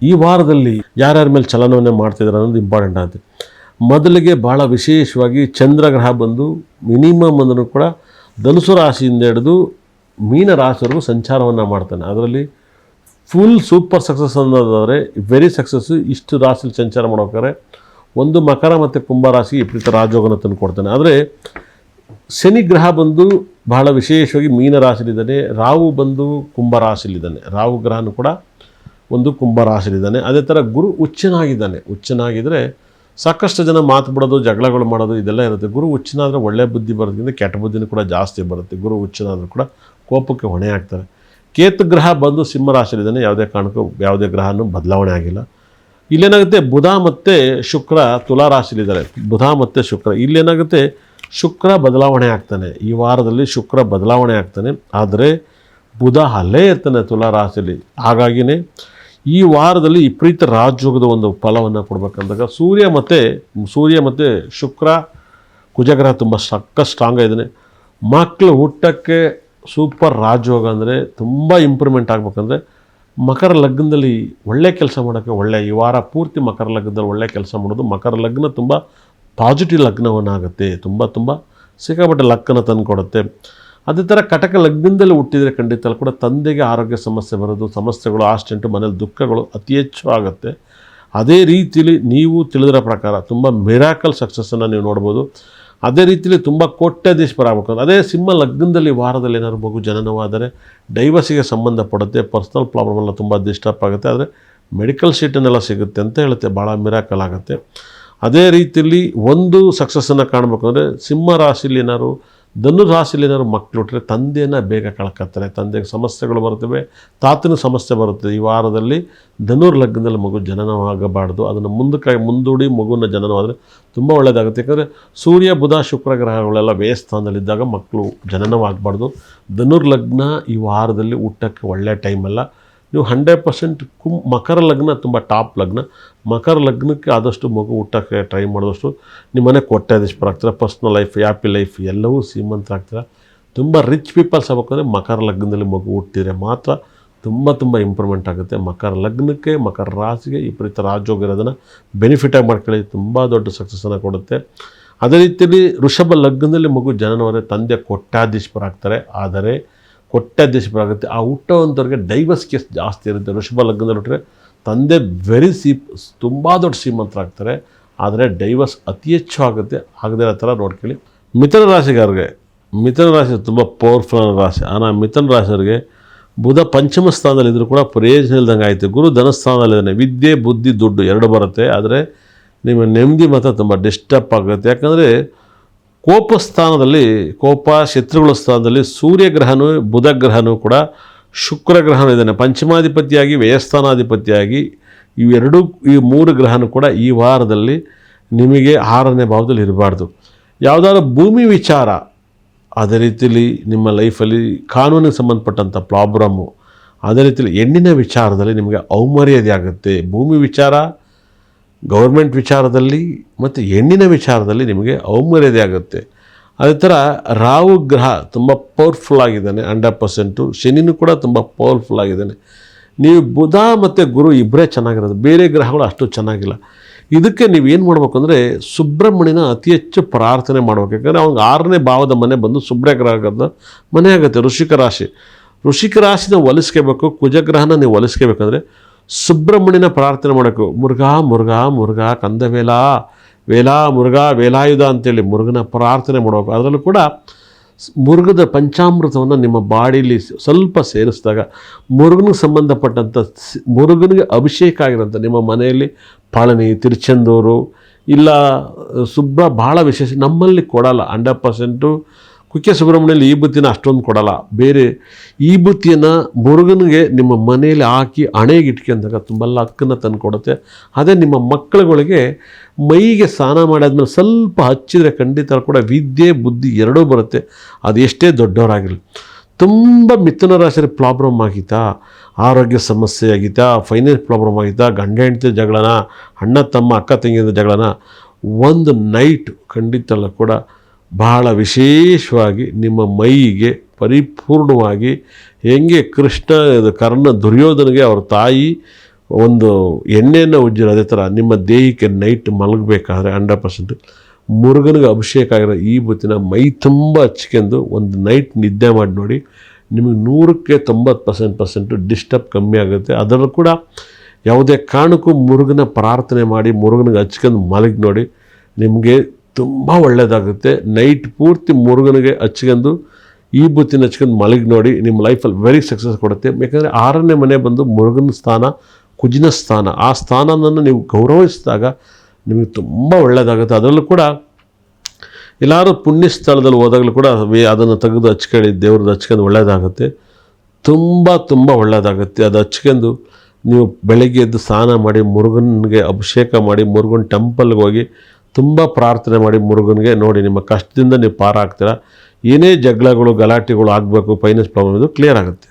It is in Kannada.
ಈ ವಾರದಲ್ಲಿ ಯಾರ್ಯಾರ ಮೇಲೆ ಚಲನವನ್ನೇ ಮಾಡ್ತಿದ್ದಾರೆ ಅನ್ನೋದು ಇಂಪಾರ್ಟೆಂಟ್ ಆಗುತ್ತೆ. ಮೊದಲಿಗೆ ಭಾಳ ವಿಶೇಷವಾಗಿ ಚಂದ್ರಗ್ರಹ ಬಂದು ಮಿನಿಮಮ್ ಅಂದ್ರೂ ಕೂಡ ಧನುಸು ರಾಶಿಯಿಂದ ಹಿಡಿದು ಮೀನ ರಾಶಿವರೆಗೂ ಸಂಚಾರವನ್ನು ಮಾಡ್ತಾನೆ. ಅದರಲ್ಲಿ ಫುಲ್ ಸೂಪರ್ ಸಕ್ಸಸ್ ಅನ್ನೋದಾದರೆ ವೆರಿ ಸಕ್ಸಸ್ಸು. ಇಷ್ಟು ರಾಶಿಯಲ್ಲಿ ಸಂಚಾರ ಮಾಡ್ಬೇಕಾದ್ರೆ ಒಂದು ಮಕರ ಮತ್ತು ಕುಂಭ ರಾಶಿ ವಿಪರೀತ ರಾಜಯೋಗನ ತಂದು ಕೊಡ್ತಾನೆ. ಆದರೆ ಶನಿ ಗ್ರಹ ಬಂದು ಬಹಳ ವಿಶೇಷವಾಗಿ ಮೀನ ರಾಶಿಲಿದ್ದಾನೆ. ರಾಹು ಬಂದು ಕುಂಭ ರಾಶಿಲಿದ್ದಾನೆ. ರಾಹು ಗ್ರಹನೂ ಕೂಡ ಒಂದು ಕುಂಭ ರಾಶಿಲಿದ್ದಾನೆ. ಅದೇ ಥರ ಗುರು ಉಚ್ಚನಾಗಿದ್ದಾನೆ. ಉಚ್ಚನಾಗಿದ್ದರೆ ಸಾಕಷ್ಟು ಜನ ಮಾತು ಬಿಡೋದು, ಜಗಳಗಳು ಮಾಡೋದು ಇದೆಲ್ಲ ಇರುತ್ತೆ. ಗುರು ಉಚ್ಚನಾದರೆ ಒಳ್ಳೆ ಬುದ್ಧಿ ಬರೋದ್ರಿಂದ ಕೆಟ್ಟ ಬುದ್ಧಿನೂ ಕೂಡ ಜಾಸ್ತಿ ಬರುತ್ತೆ. ಗುರು ಉಚ್ಚನಾದರೂ ಕೂಡ ಕೋಪಕ್ಕೆ ಹೊಣೆ ಆಗ್ತಾರೆ. ಕೇತು ಗ್ರಹ ಬಂದು ಸಿಂಹ ರಾಶಿಲಿದ್ದಾನೆ. ಯಾವುದೇ ಕಾರಣಕ್ಕೂ ಯಾವುದೇ ಗ್ರಹನೂ ಬದಲಾವಣೆ ಆಗಿಲ್ಲ. ಇಲ್ಲೇನಾಗುತ್ತೆ, ಬುಧ ಮತ್ತು ಶುಕ್ರ ತುಲಾ ರಾಶಿಲಿದ್ದಾರೆ. ಬುಧ ಮತ್ತು ಶುಕ್ರ ಇಲ್ಲೇನಾಗುತ್ತೆ, ಶುಕ್ರ ಬದಲಾವಣೆ ಆಗ್ತಾನೆ. ಈ ವಾರದಲ್ಲಿ ಶುಕ್ರ ಬದಲಾವಣೆ ಆಗ್ತಾನೆ. ಆದರೆ ಬುಧ ಅಲ್ಲೇ ಇರ್ತಾನೆ ತುಲಾ ರಾಶಿಯಲ್ಲಿ. ಹಾಗಾಗಿಯೇ ಈ ವಾರದಲ್ಲಿ ವಿಪರೀತ ರಾಜಯೋಗದ ಒಂದು ಫಲವನ್ನು ಕೊಡಬೇಕಂದಾಗ ಸೂರ್ಯ ಮತ್ತು ಶುಕ್ರ ಕುಜಗ್ರಹ ತುಂಬ ಸ್ಟ್ರಾಂಗ್ ಆಗಿದ್ದಾನೆ. ಮಕ್ಕಳು ಹುಟ್ಟಕ್ಕೆ ಸೂಪರ್ ರಾಜಯೋಗ ಅಂದರೆ ತುಂಬ ಇಂಪ್ರೂವ್ಮೆಂಟ್ ಆಗಬೇಕಂದ್ರೆ ಮಕರ ಲಗ್ನದಲ್ಲಿ ಒಳ್ಳೆ ಕೆಲಸ ಮಾಡೋಕ್ಕೆ ಈ ವಾರ ಪೂರ್ತಿ ಮಕರ ಲಗ್ನದಲ್ಲಿ ಒಳ್ಳೆ ಕೆಲಸ ಮಾಡೋದು. ಮಕರ ಲಗ್ನ ತುಂಬ ಪಾಸಿಟಿವ್ ಲಗ್ನವನ್ನಾಗುತ್ತೆ. ತುಂಬ ಸಿಕ್ಕಾಪಟ್ಟೆ ಲಕ್ಕನ್ನು ತಂದು ಕೊಡುತ್ತೆ. ಅದೇ ಥರ ಕಟಕ ಲಗ್ನದಲ್ಲಿ ಹುಟ್ಟಿದರೆ ಖಂಡಿತ ಕೂಡ ತಂದೆಗೆ ಆರೋಗ್ಯ ಸಮಸ್ಯೆ ಬರೋದು, ಸಮಸ್ಯೆಗಳು, ಆಕ್ಸಿಡೆಂಟು, ಮನೇಲಿ ದುಃಖಗಳು ಅತಿ ಹೆಚ್ಚು ಆಗುತ್ತೆ. ಅದೇ ರೀತಿಯಲ್ಲಿ ನೀವು ತಿಳಿದಿರೋ ಪ್ರಕಾರ ತುಂಬ ಮಿರಾಕಲ್ ಸಕ್ಸಸ್ಸನ್ನು ನೀವು ನೋಡ್ಬೋದು. ಅದೇ ರೀತಿಯಲ್ಲಿ ತುಂಬ ಕೋಟ್ಯಾಧೀಶರಾಗಬೇಕು. ಅದೇ ಸಿಂಹ ಲಗ್ನದಲ್ಲಿ ವಾರದಲ್ಲಿ ಏನಾದ್ರು ಮಗು ಜನನವಾದರೆ ಡೈವರ್ಸಿಗೆ ಸಂಬಂಧಪಡುತ್ತೆ. ಪರ್ಸ್ನಲ್ ಪ್ರಾಬ್ಲಮ್ ಎಲ್ಲ ತುಂಬ ಡಿಸ್ಟರ್ಬ್ ಆಗುತ್ತೆ. ಆದರೆ ಮೆಡಿಕಲ್ ಶೀಟನ್ನೆಲ್ಲ ಸಿಗುತ್ತೆ ಅಂತ ಹೇಳುತ್ತೆ. ಭಾಳ ಮಿರಾಕಲ್ ಆಗುತ್ತೆ. ಅದೇ ರೀತಿಯಲ್ಲಿ ಒಂದು ಸಕ್ಸಸ್ಸನ್ನು ಕಾಣಬೇಕು ಅಂದರೆ ಸಿಂಹ ರಾಶಿಯಲ್ಲಿ ಏನಾದ್ರು, ಧನು ರಾಶಿಯಲ್ಲಿ ಏನಾದ್ರು ಮಕ್ಕಳು ಹುಟ್ಟರೆ ತಂದೆಯನ್ನು ಬೇಗ ಕಳ್ಕೊತಾರೆ. ತಂದೆಗೆ ಸಮಸ್ಯೆಗಳು ಬರ್ತವೆ, ತಾತನ ಸಮಸ್ಯೆ ಬರುತ್ತೆ. ಈ ವಾರದಲ್ಲಿ ಧನುರ್ ಲಗ್ನದಲ್ಲಿ ಮಗು ಜನನವಾಗಬಾರ್ದು. ಅದನ್ನು ಮುಂದೂಡಿ ಮಗುವಿನ ಜನನವಾದರೆ ತುಂಬ ಒಳ್ಳೆಯದಾಗುತ್ತೆ. ಯಾಕಂದರೆ ಸೂರ್ಯ ಬುಧ ಶುಕ್ರ ಗ್ರಹಗಳೆಲ್ಲ ವ್ಯಯಸ್ಥಾನದಲ್ಲಿದ್ದಾಗ ಮಕ್ಕಳು ಜನನವಾಗಬಾರ್ದು. ಧನುರ್ ಲಗ್ನ ಈ ವಾರದಲ್ಲಿ ಹುಟ್ಟಕ್ಕೆ ಒಳ್ಳೆಯ ಟೈಮಲ್ಲ. ನೀವು 100% ಮಕರ ಲಗ್ನ ತುಂಬ ಟಾಪ್ ಲಗ್ನ. ಮಕರ ಲಗ್ನಕ್ಕೆ ಆದಷ್ಟು ಮಗು ಹುಟ್ಟಕ್ಕೆ ಟ್ರೈ ಮಾಡಿದಷ್ಟು ನಿಮ್ಮ ಮನೆ ಕೋಟ್ಯಾಧೀಶರಾಗ್ತಾರೆ. ಪರ್ಸ್ನಲ್ ಲೈಫ್, ಹ್ಯಾಪಿ ಲೈಫ್ ಎಲ್ಲವೂ ಶ್ರೀಮಂತರಾಗ್ತಾರೆ. ತುಂಬ ರಿಚ್ ಪೀಪಲ್ಸ್ ಆಗಬೇಕಂದ್ರೆ ಮಕರ ಲಗ್ನದಲ್ಲಿ ಮಗು ಹುಟ್ಟಿದರೆ ಮಾತ್ರ ತುಂಬ ಇಂಪ್ರೂವ್ಮೆಂಟ್ ಆಗುತ್ತೆ. ಮಕರ ಲಗ್ನಕ್ಕೆ, ಮಕರ ರಾಶಿಗೆ ವಿಪರೀತ ರಾಜಯೋಗ ಇರೋದನ್ನು ಬೆನಿಫಿಟಾಗಿ ಮಾಡ್ಕೊಳ್ಳಿ. ತುಂಬ ದೊಡ್ಡ ಸಕ್ಸಸ್ಸನ್ನು ಕೊಡುತ್ತೆ. ಅದೇ ರೀತಿಯಲ್ಲಿ ವೃಷಭ ಲಗ್ನದಲ್ಲಿ ಮಗು ಜನನವಾದರೆ ತಂದೆ ಕೋಟ್ಯಾಧೀಶರಾಗ್ತಾರೆ. ಆದರೆ ಕೋಟ್ಯಾಧೀಶರಾಗುತ್ತೆ. ಆ ಹುಟ್ಟೋವಂಥವ್ರಿಗೆ ಡೈವರ್ಸ್ ಕೇಸ್ ಜಾಸ್ತಿ ಇರುತ್ತೆ. ವೃಷಭ ಲಗ್ನದಲ್ಲಿ ಹುಟ್ಟರೆ ತಂದೆ ತುಂಬ ದೊಡ್ಡ ಶ್ರೀಮಂತರಾಗ್ತಾರೆ. ಆದರೆ ಡೈವರ್ಸ್ ಅತಿ ಹೆಚ್ಚು ಆಗುತ್ತೆ. ಆಗದೇ ಆ ಥರ ನೋಡ್ಕೊಳ್ಳಿ. ಮಿಥುನ ರಾಶಿ ತುಂಬ ಪವರ್ಫುಲ್ ರಾಶಿ. ஆனால் ಮಿಥುನ ರಾಶಿಯವರಿಗೆ ಬುಧ ಪಂಚಮ ಸ್ಥಾನದಲ್ಲಿದ್ದರೂ ಕೂಡ ಪ್ರಯೋಜನ ಇಲ್ದಂಗೆ ಆಯಿತು. ಗುರು ಧನಸ್ಥಾನದಲ್ಲಿದ್ದಾನೆ. ವಿದ್ಯೆ, ಬುದ್ಧಿ, ದುಡ್ಡು ಎರಡು ಬರುತ್ತೆ. ಆದರೆ ನಿಮ್ಮ ನೆಮ್ಮದಿ ಮಾತ್ರ ತುಂಬ ಡಿಸ್ಟರ್ಬ್ ಆಗುತ್ತೆ. ಯಾಕಂದರೆ ಕೋಪ ಶತ್ರುಗಳ ಸ್ಥಾನದಲ್ಲಿ ಸೂರ್ಯಗ್ರಹನೂ ಬುಧ ಗ್ರಹನೂ ಕೂಡ ಶುಕ್ರ ಗ್ರಹನೂ ಇದ್ದಾನೆ. ಪಂಚಮಾಧಿಪತಿಯಾಗಿ, ವ್ಯಯಸ್ಥಾನಾಧಿಪತಿಯಾಗಿ ಈ ಮೂರು ಗ್ರಹನೂ ಕೂಡ ಈ ವಾರದಲ್ಲಿ ನಿಮಗೆ 6ನೇ ಭಾವದಲ್ಲಿ ಇರಬಾರ್ದು. ಯಾವುದಾದ್ರು ಭೂಮಿ ವಿಚಾರ, ಅದೇ ರೀತಿಯಲ್ಲಿ ನಿಮ್ಮ ಲೈಫಲ್ಲಿ ಕಾನೂನಿಗೆ ಸಂಬಂಧಪಟ್ಟಂಥ ಪ್ರಾಬ್ಲಮ್ಮು, ಅದೇ ರೀತಿಯಲ್ಲಿ ಹೆಣ್ಣಿನ ವಿಚಾರದಲ್ಲಿ ನಿಮಗೆ ಅವಮರ್ಯಾದೆ ಆಗುತ್ತೆ. ಭೂಮಿ ವಿಚಾರ, ಗೌರ್ಮೆಂಟ್ ವಿಚಾರದಲ್ಲಿ ಮತ್ತು ಹೆಣ್ಣಿನ ವಿಚಾರದಲ್ಲಿ ನಿಮಗೆ ಅವಮರ್ಯಾದೆ ಆಗುತ್ತೆ. ಅದೇ ಥರ ರಾಹು ಗ್ರಹ ತುಂಬ ಪವರ್ಫುಲ್ ಆಗಿದ್ದಾನೆ 100%. ಶನಿನೂ ಕೂಡ ತುಂಬ ಪವರ್ಫುಲ್ ಆಗಿದ್ದಾನೆ. ನೀವು ಬುಧ ಮತ್ತು ಗುರು ಇಬ್ಬರೇ ಚೆನ್ನಾಗಿರೋದು, ಬೇರೆ ಗ್ರಹಗಳು ಅಷ್ಟು ಚೆನ್ನಾಗಿಲ್ಲ. ಇದಕ್ಕೆ ನೀವು ಏನು ಮಾಡಬೇಕು ಅಂದರೆ ಸುಬ್ರಹ್ಮಣ್ಯನ ಅತಿ ಹೆಚ್ಚು ಪ್ರಾರ್ಥನೆ ಮಾಡಬೇಕು. ಯಾಕಂದರೆ ಅವ್ನಿಗೆ 6ನೇ ಭಾವದ ಮನೆ ಬಂದು ಸುಬ್ರಗ್ರಹದ ಮನೆ ಆಗುತ್ತೆ. ವೃಶ್ಚಿಕ ರಾಶಿನ ಒಲಿಸ್ಕೋಬೇಕು. ಕುಜಗ್ರಹನ ನೀವು ಒಲಿಸ್ಕೋಬೇಕಂದ್ರೆ ಸುಬ್ರಹ್ಮಣ್ಯನ ಪ್ರಾರ್ಥನೆ ಮಾಡಬೇಕು. ಮುರುಘಾ ಕಂದವೇಲ ವೇಲಾ ಮುರುಘಾ ವೇಲಾಯುಧ ಅಂತೇಳಿ ಮುರುಘನ ಪ್ರಾರ್ಥನೆ ಮಾಡಬೇಕು. ಅದರಲ್ಲೂ ಕೂಡ ಮುರುಘದ ಪಂಚಾಮೃತವನ್ನು ನಿಮ್ಮ ಬಾಡಿಲಿ ಸ್ವಲ್ಪ ಸೇರಿಸಿದಾಗ ಮುರುಘನಿಗೆ ಸಂಬಂಧಪಟ್ಟಂಥ ಮುರುಘನಿಗೆ ಅಭಿಷೇಕ ಆಗಿರೋಂಥ ನಿಮ್ಮ ಮನೆಯಲ್ಲಿ ಪಳನಿ, ತಿರುಚೆಂದೂರು ಇಲ್ಲ ಭಾಳ ವಿಶೇಷ ನಮ್ಮಲ್ಲಿ ಕೊಡಲ್ಲ. 100% ಕುಕ್ಕೆ ಸುಬ್ರಹ್ಮಣ್ಯಲ್ಲಿ ಈ ಬುತ್ತಿನ ಅಷ್ಟೊಂದು ಕೊಡಲ್ಲ. ಬೇರೆ ಈ ಬುತ್ತಿಯನ್ನು ಮುರುಘನಿಗೆ ನಿಮ್ಮ ಮನೆಯಲ್ಲಿ ಹಾಕಿ ಹಣೆಗೆ ಇಟ್ಕೊಂಡಾಗ ತುಂಬ ಲಕ್ಕನ್ನು ತಂದು ಕೊಡುತ್ತೆ. ಅದೇ ನಿಮ್ಮ ಮಕ್ಕಳುಗಳಿಗೆ ಮೈಗೆ ಸ್ನಾನ ಮಾಡಾದ್ಮೇಲೆ ಸ್ವಲ್ಪ ಹಚ್ಚಿದರೆ ಖಂಡಿತ ಕೂಡ ವಿದ್ಯೆ, ಬುದ್ಧಿ ಎರಡೂ ಬರುತ್ತೆ. ಅದು ಎಷ್ಟೇ ದೊಡ್ಡವರಾಗಿರಲಿ. ತುಂಬ ಮಿಥುನ ರಾಶಿಯಲ್ಲಿ ಪ್ರಾಬ್ಲಮ್ ಆಗಿತ್ತಾ, ಆರೋಗ್ಯ ಸಮಸ್ಯೆ ಆಗಿತ್ತಾ, ಫೈನಾನ್ಸ್ ಪ್ರಾಬ್ಲಮ್ ಆಗಿತ್ತಾ, ಗಂಡ ಹೆಂಡತಿ ಜಗಳನ, ಅಣ್ಣ ತಮ್ಮ ಅಕ್ಕ ತಂಗಿಯ ಜಗಳನ, ಒಂದು ನೈಟ್ ಖಂಡಿತ ಕೂಡ ಬಹಳ ವಿಶೇಷವಾಗಿ ನಿಮ್ಮ ಮೈಗೆ ಪರಿಪೂರ್ಣವಾಗಿ ಹೆಂಗೆ ಕರ್ಣ ದುರ್ಯೋಧನಿಗೆ ಅವ್ರ ತಾಯಿ ಒಂದು ಎಣ್ಣೆಯನ್ನು ಉಜ್ಜಿರೋ ಅದೇ ಥರ ನಿಮ್ಮ ದೇಹಕ್ಕೆ ನೈಟ್ ಮಲಗಬೇಕಾದ್ರೆ 100% ಮುರುಗನಿಗೆ ಅಭಿಷೇಕ ಆಗಿರೋ ಈ ಬೂತಿನ ಮೈ ತುಂಬ ಹಚ್ಕೊಂಡು ಒಂದು ನೈಟ್ ನಿದ್ದೆ ಮಾಡಿ ನೋಡಿ, ನಿಮಗೆ 100ಕ್ಕೆ 90% ಡಿಸ್ಟರ್ಬ್ ಕಮ್ಮಿ ಆಗುತ್ತೆ. ಅದರಲ್ಲೂ ಕೂಡ ಯಾವುದೇ ಕಾರಣಕ್ಕೂ ಮುರುಗನ ಪ್ರಾರ್ಥನೆ ಮಾಡಿ ಮುರುಗನಿಗೆ ಹಚ್ಕೊಂಡು ಮಲಗಿ ನೋಡಿ, ನಿಮಗೆ ತುಂಬ ಒಳ್ಳೆಯದಾಗುತ್ತೆ. ನೈಟ್ ಪೂರ್ತಿ ಮುರುಗನಿಗೆ ಹಚ್ಕೊಂಡು ಈ ಬೂತಿನ ಹಚ್ಕೊಂಡು ಮಲಗಿ ನೋಡಿ, ನಿಮ್ಮ ಲೈಫಲ್ಲಿ ವೆರಿ ಸಕ್ಸಸ್ ಕೊಡುತ್ತೆ. ಯಾಕಂದರೆ 6ನೇ ಮನೆ ಬಂದು ಮುರುಗನ ಸ್ಥಾನ, ಕುಜಿನ ಸ್ಥಾನ. ಆ ಸ್ಥಾನವನ್ನು ನೀವು ಗೌರವಿಸಿದಾಗ ನಿಮಗೆ ತುಂಬ ಒಳ್ಳೆಯದಾಗುತ್ತೆ. ಅದರಲ್ಲೂ ಕೂಡ ಎಲ್ಲರೂ ಪುಣ್ಯ ಸ್ಥಳದಲ್ಲಿ ಹೋದಾಗಲೂ ಕೂಡ ಅದನ್ನು ತೆಗೆದು ಹಚ್ಕೊಳ್ಳಿ, ದೇವ್ರದ್ದು ಹಚ್ಕೊಂಡು ಒಳ್ಳೆಯದಾಗುತ್ತೆ. ತುಂಬ ಒಳ್ಳೆಯದಾಗುತ್ತೆ. ಅದು ಹಚ್ಕೊಂಡು ನೀವು ಬೆಳಗ್ಗೆ ಎದ್ದು ಸ್ನಾನ ಮಾಡಿ ಮುರುಗನಿಗೆ ಅಭಿಷೇಕ ಮಾಡಿ ಮುರುಗನ್ ಟೆಂಪಲ್ಗೆ ಹೋಗಿ ತುಂಬ ಪ್ರಾರ್ಥನೆ ಮಾಡಿ ಮುರುಗನಿಗೆ ನೋಡಿ, ನಿಮ್ಮ ಕಷ್ಟದಿಂದ ನೀವು ಪಾರಾಗ್ತೀರ. ಏನೇ ಜಗಳಗಳು ಗಲಾಟೆಗಳು ಆಗಬೇಕು, ಫೈನಾನ್ಸ್ ಪ್ರಾಬ್ಲಮ್ ಇದು ಕ್ಲಿಯರ್ ಆಗುತ್ತೆ.